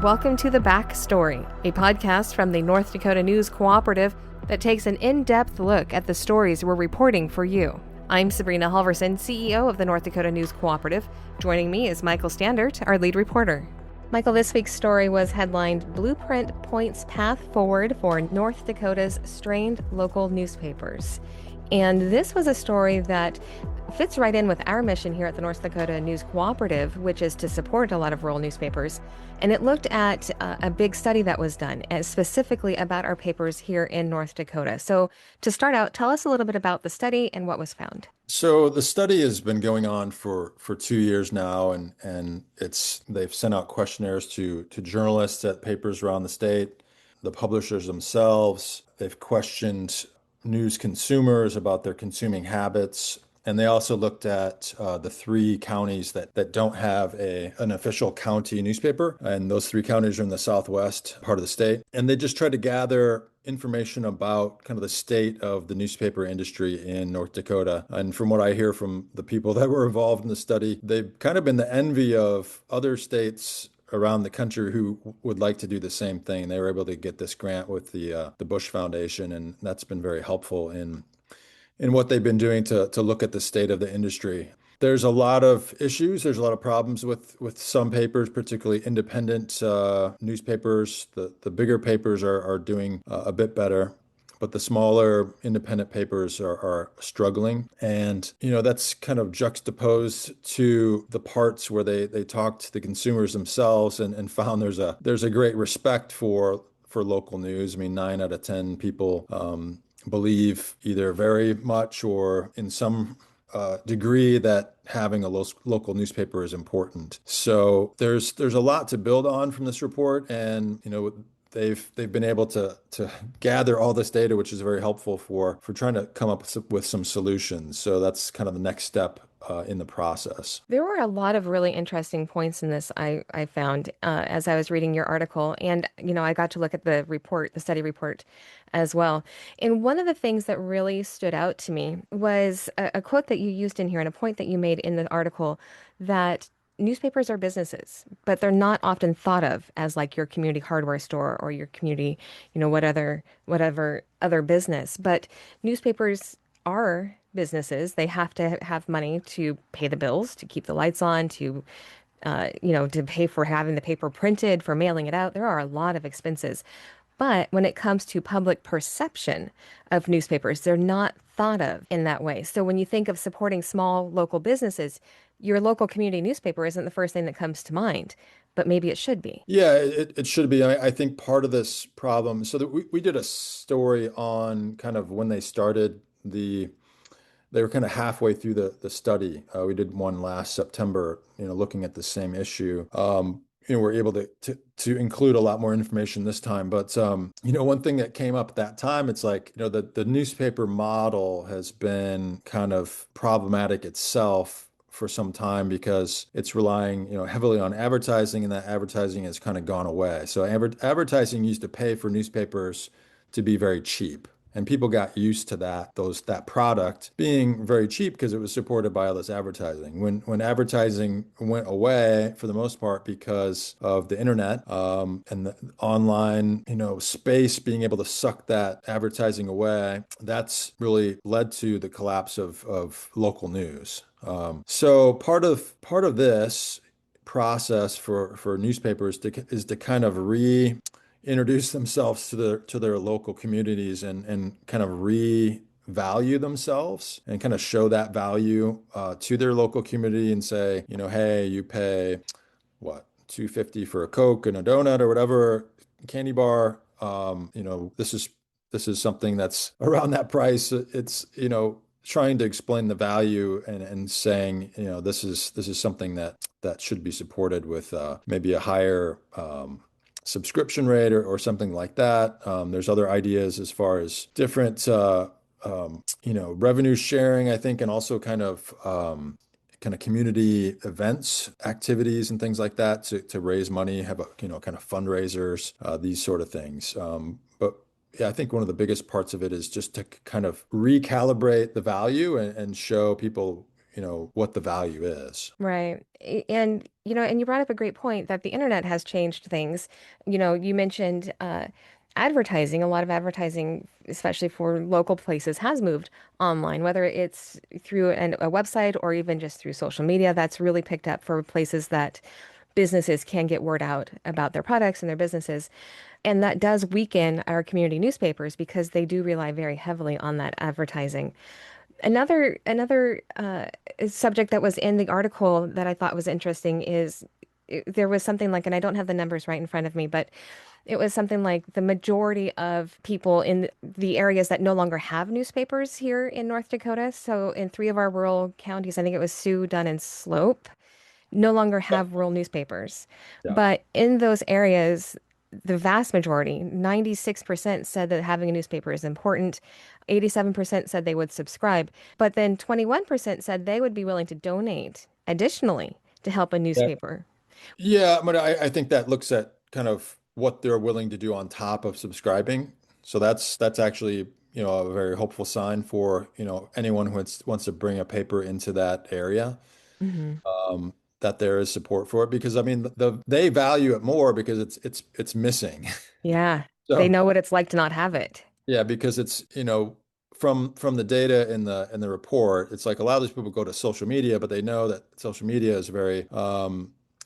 Welcome to The Backstory, a podcast from the North Dakota News Cooperative that takes an in-depth look at the stories we're reporting for you. I'm Sabrina Halverson, CEO of the North Dakota News Cooperative. Joining me is Michael Standaert, our lead reporter. Michael, this week's story was headlined Blueprint Points Path Forward for North Dakota's Strained Local Newspapers. And this was a story that fits right in with our mission here at the North Dakota News Cooperative, which is to support a lot of rural newspapers. And it looked at a big study that was done, specifically about our papers here in North Dakota. So to start out, tell us a little bit about the study and what was found. So the study has been going on for 2 years now, and they've sent out questionnaires to journalists at papers around the state, the publishers themselves. They've questioned news consumers about their consuming habits. And they also looked at the three counties that don't have an official county newspaper. And those three counties are in the southwest part of the state. And they just tried to gather information about kind of the state of the newspaper industry in North Dakota. And from what I hear from the people that were involved in the study, they've kind of been the envy of other states around the country who would like to do the same thing. They were able to get this grant with the Bush Foundation, and that's been very helpful in what they've been doing to look at the state of the industry. There's a lot of issues. There's a lot of problems with some papers, particularly independent newspapers. The bigger papers are doing a bit better, but the smaller independent papers are struggling. And, that's kind of juxtaposed to the parts where they talk to the consumers themselves and found there's a great respect for local news. I mean, 9 out of 10 people believe either very much or in some degree that having a local newspaper is important. So there's a lot to build on from this report, and they've been able to gather all this data, which is very helpful for trying to come up with some solutions. So that's kind of the next step in the process. There were a lot of really interesting points in this I found as I was reading your article. And, I got to look at the study report as well. And one of the things that really stood out to me was a quote that you used in here and a point that you made in the article that newspapers are businesses, but they're not often thought of as like your community hardware store or your community, whatever other business. But newspapers are businesses. They have to have money to pay the bills, to keep the lights on, to pay for having the paper printed, for mailing it out. There are a lot of expenses. But when it comes to public perception of newspapers, they're not thought of in that way. So when you think of supporting small local businesses, your local community newspaper isn't the first thing that comes to mind, but maybe it should be. Yeah, it should be. I think part of this problem, so that we did a story on kind of when they started they were kind of halfway through the study. We did one last September, looking at the same issue. We're able to include a lot more information this time. But, one thing that came up at that time, it's like, the newspaper model has been kind of problematic itself for some time because it's relying, heavily on advertising, and that advertising has kind of gone away. So advertising used to pay for newspapers to be very cheap. And people got used to that product being very cheap because it was supported by all this advertising. When advertising went away, for the most part, because of the internet and the online, space being able to suck that advertising away, that's really led to the collapse of local news. So part of this process for newspapers is to kind of introduce themselves to their local communities and kind of revalue themselves and kind of show that value to their local community and say, hey, you pay what, $2.50 for a Coke and a donut or whatever candy bar. This is something that's around that price. It's trying to explain the value and saying, this is something that should be supported with maybe a higher subscription rate or something like that. There's other ideas as far as different, revenue sharing, I think, and also kind of community events, activities, and things like that to raise money, have kind of fundraisers, these sort of things. But yeah, I think one of the biggest parts of it is just to kind of recalibrate the value and show people, what the value is. Right. And and you brought up a great point that the internet has changed things. You mentioned advertising. A lot of advertising, especially for local places, has moved online, whether it's through a website or even just through social media. That's really picked up for places that businesses can get word out about their products and their businesses. And that does weaken our community newspapers because they do rely very heavily on that advertising. Another subject that was in the article that I thought was interesting is there was something like, and I don't have the numbers right in front of me, but it was something like the majority of people in the areas that no longer have newspapers here in North Dakota. So in three of our rural counties, I think it was Sioux, Dunn, and Slope, no longer have rural newspapers. Yeah. But in those areas, the vast majority, 96% said that having a newspaper is important. 87% said they would subscribe. But then 21% said they would be willing to donate additionally to help a Yeah. newspaper. Yeah, but I think that looks at kind of what they're willing to do on top of subscribing. So that's actually, a very hopeful sign for, anyone who wants to bring a paper into that area, Hmm. that there is support for it because I mean they value it more because it's missing. Yeah, they So know what it's like to not have it. yeah, because it's, from the data in the report, it's like a lot of these people go to social media, but they know that social media is very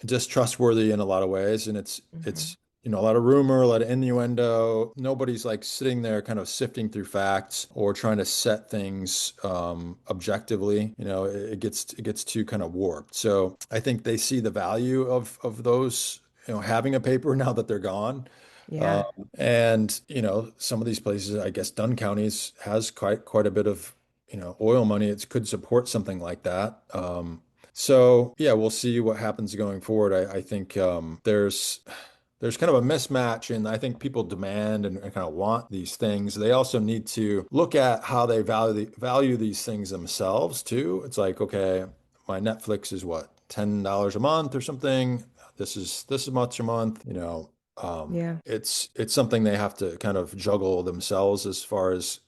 distrustworthy in a lot of ways, and Hmm. it's a lot of rumor, a lot of innuendo. Nobody's like sitting there kind of sifting through facts or trying to set things objectively. It gets too kind of warped. So I think they see the value of those, having a paper now that they're gone. Um, Yeah, and some of these places, I guess Dunn County's has quite a bit of, oil money. It could support something like that. So yeah, we'll see what happens going forward. I think there's kind of a mismatch, and I think people demand and kind of want these things. They also need to look at how they value these things themselves too. It's like, okay, my Netflix is what, $10 a month or something. This is much a month, yeah. it's something they have to kind of juggle themselves as far as,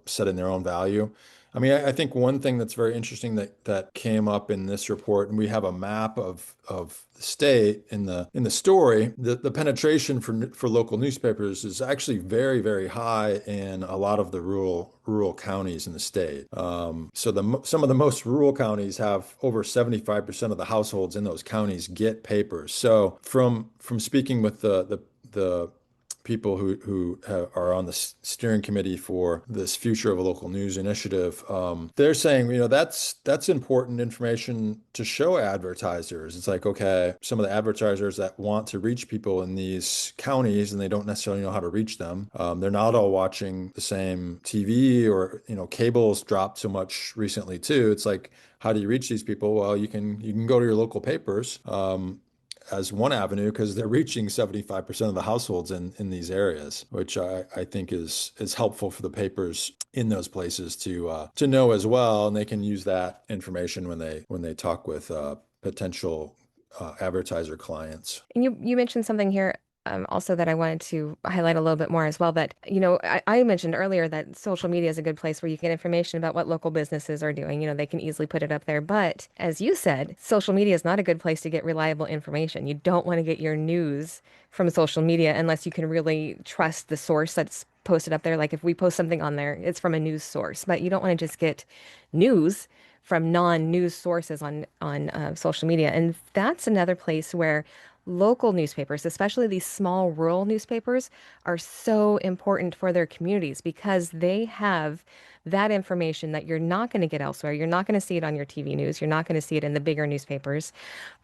setting their own value. I mean, I think one thing that's very interesting that came up in this report, and we have a map of the state in the story. The penetration for local newspapers is actually very, very high in a lot of the rural counties in the state. So some of the most rural counties have over 75% of the households in those counties get papers. So from speaking with the people who are on the steering committee for this Future of a Local News initiative, they're saying, that's important information to show advertisers. It's like, okay, some of the advertisers that want to reach people in these counties and they don't necessarily know how to reach them, they're not all watching the same TV or, cable's dropped so much recently too. It's like, how do you reach these people? Well, you can go to your local papers. As one avenue because they're reaching 75% of the households in these areas, which I think is helpful for the papers in those places to know as well, and they can use that information when they talk with potential advertiser clients. And you mentioned something here also that I wanted to highlight a little bit more as well. That, I mentioned earlier that social media is a good place where you get information about what local businesses are doing. They can easily put it up there. But as you said, social media is not a good place to get reliable information. You don't want to get your news from social media unless you can really trust the source that's posted up there. Like if we post something on there, it's from a news source, but you don't want to just get news from non-news sources on social media. And that's another place where local newspapers, especially these small rural newspapers, are so important for their communities because they have that information that you're not going to get elsewhere. You're not going to see it on your TV news. You're not going to see it in the bigger newspapers,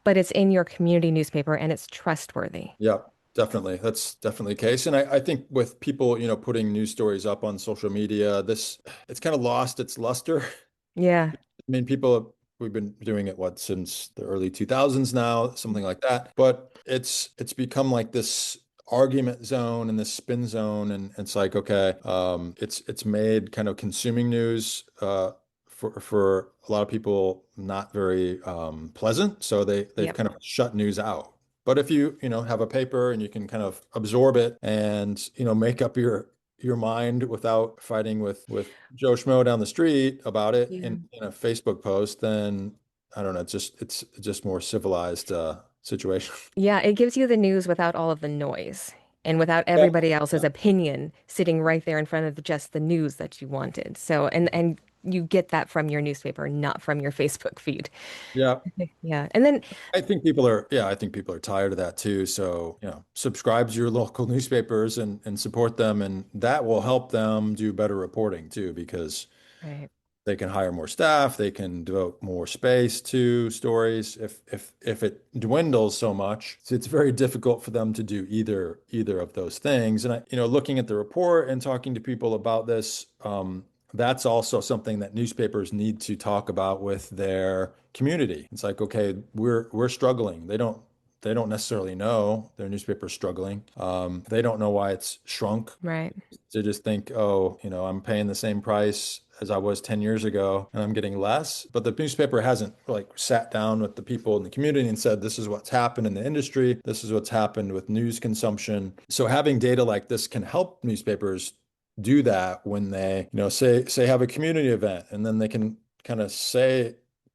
but it's in your community newspaper and it's trustworthy. Yeah, definitely. That's definitely the case. And I think with people, putting news stories up on social media, it's kind of lost its luster. Yeah. I mean, we've been doing it since the early 2000s now, something like that. But it's become like this argument zone and this spin zone, and it's like, okay, it's made kind of consuming news for a lot of people not very pleasant. So they've Yep. kind of shut news out. But if you have a paper and you can kind of absorb it and make up your mind without fighting with Joe Schmo down the street about it Yeah. in a Facebook post, then I don't know, it's just more civilized situation. Yeah, it gives you the news without all of the noise and without Yeah. everybody else's opinion sitting right there in front of just the news that you wanted. So, and you get that from your newspaper, not from your Facebook feed. Yeah. Yeah. And then, I think people are tired of that too. So, subscribe to your local newspapers and support them, and that will help them do better reporting too, because right, they can hire more staff, they can devote more space to stories. If it dwindles so much, it's very difficult for them to do either of those things. And looking at the report and talking to people about this, that's also something that newspapers need to talk about with their community. It's like, okay, we're struggling. They don't necessarily know their newspaper's struggling. They don't know why it's shrunk. right. To just think, oh, I'm paying the same price as I was 10 years ago and I'm getting less. But the newspaper hasn't like sat down with the people in the community and said, this is what's happened in the industry. This is what's happened with news consumption. So having data like this can help newspapers do that when they, say have a community event, and then they can kind of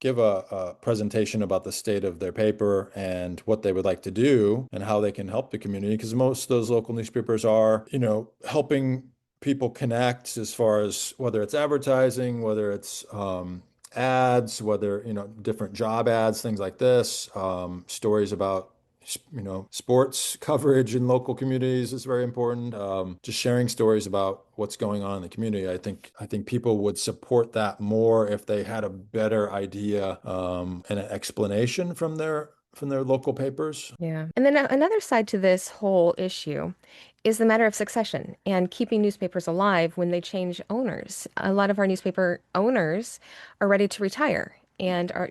give a presentation about the state of their paper and what they would like to do and how they can help the community. Because most of those local newspapers are, helping people connect as far as whether it's advertising, whether it's ads, whether, different job ads, things like this, stories about sports coverage in local communities is very important. Just sharing stories about what's going on in the community. I think people would support that more if they had a better idea and an explanation from their local papers. Yeah. And then another side to this whole issue is the matter of succession and keeping newspapers alive when they change owners. A lot of our newspaper owners are ready to retire and are,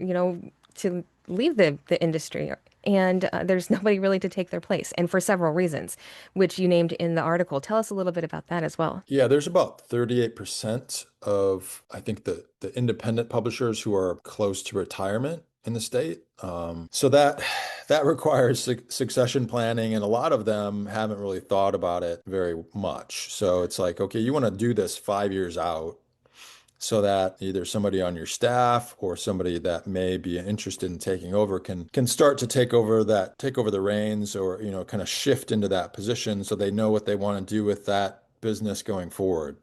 to leave the industry. And there's nobody really to take their place, and for several reasons, which you named in the article. Tell us a little bit about that as well. Yeah, there's about 38% of, I think, the independent publishers who are close to retirement in the state. So that requires succession planning, and a lot of them haven't really thought about it very much. So it's like, okay, you want to do this 5 years out so that either somebody on your staff or somebody that may be interested in taking over can start to take over the reins, or kind of shift into that position so they know what they want to do with that business going forward.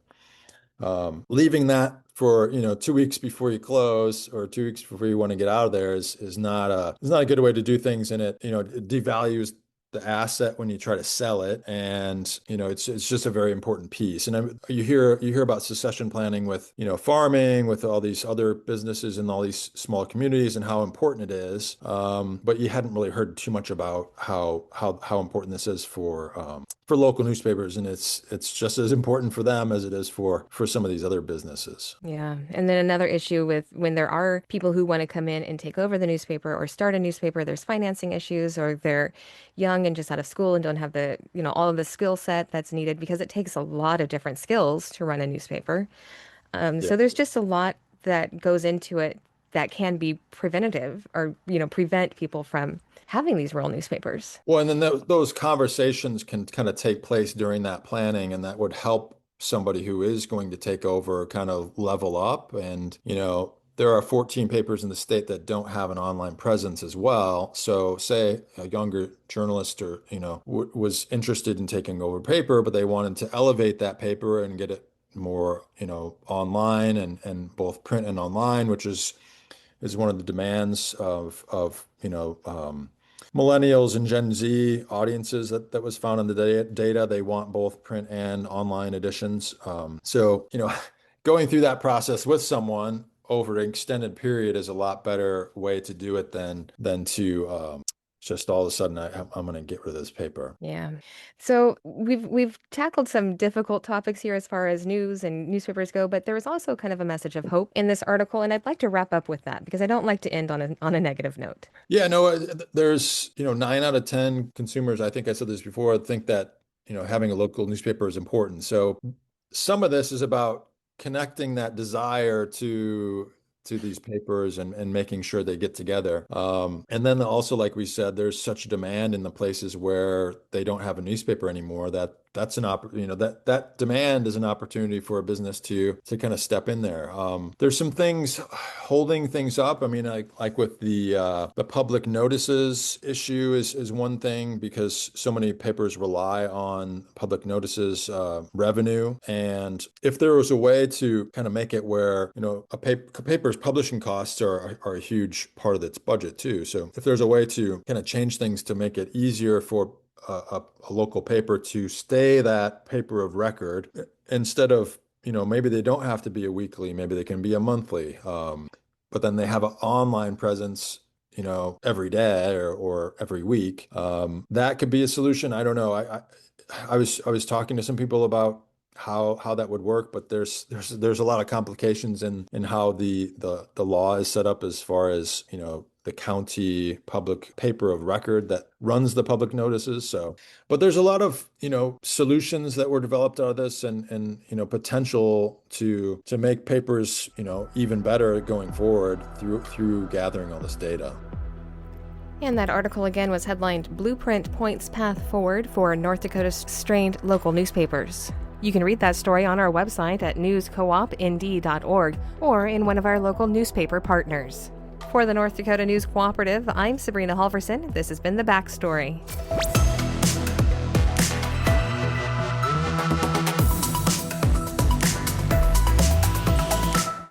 Leaving that for 2 weeks before you close or 2 weeks before you want to get out of there is not a good way to do things, and it devalues the asset when you try to sell it, and it's just a very important piece. And you hear about succession planning with farming, with all these other businesses in all these small communities, and how important it is. But you hadn't really heard too much about how important this is for local newspapers, and it's just as important for them as it is for some of these other businesses. Yeah. And then another issue with when there are people who want to come in and take over the newspaper or start a newspaper, there's financing issues, or they're young and just out of school and don't have all of the skill set that's needed, because it takes a lot of different skills to run a newspaper. Yeah. So there's just a lot that goes into it that can be preventative, or, prevent people from having these rural newspapers. Well, and then those conversations can kind of take place during that planning, and that would help somebody who is going to take over kind of level up. And, there are 14 papers in the state that don't have an online presence as well. So, say a younger journalist or, was interested in taking over paper, but they wanted to elevate that paper and get it more, online and both print and online, which is one of the demands of millennials and Gen Z audiences that was found in the data. They want both print and online editions. So, going through that process with someone over an extended period is a lot better way to do it than to just all of a sudden I'm going to get rid of this paper. Yeah. So we've tackled some difficult topics here as far as news and newspapers go, but there was also kind of a message of hope in this article, and I'd like to wrap up with that because I don't like to end on a negative note. Yeah, no, there's, 9 out of 10 consumers, I think I said this before, think that, having a local newspaper is important. So some of this is about connecting that desire to these papers and making sure they get together. And then also, like we said, there's such demand in the places where they don't have a newspaper anymore that that's an that demand is an opportunity for a business to kind of step in there. There's some things holding things up. I mean, like with the public notices issue is one thing because so many papers rely on public notices revenue. And if there was a way to kind of make it where, a paper's publishing costs are a huge part of its budget too. So if there's a way to kind of change things to make it easier for a local paper to stay that paper of record instead of, maybe they don't have to be a weekly, maybe they can be a monthly. But then they have an online presence, every day or every week. That could be a solution. I don't know. I was talking to some people about how that would work, but there's a lot of complications in how the law is set up as far as, the county public paper of record that runs the public notices. So, but there's a lot of, solutions that were developed out of this and potential to make papers, even better going forward through gathering all this data. And that article again was headlined Blueprint Points Path Forward for North Dakota Strained Local Newspapers. You can read that story on our website at newscoopnd.org or in one of our local newspaper partners. For the North Dakota News Cooperative, I'm Sabrina Halverson. This has been The Backstory.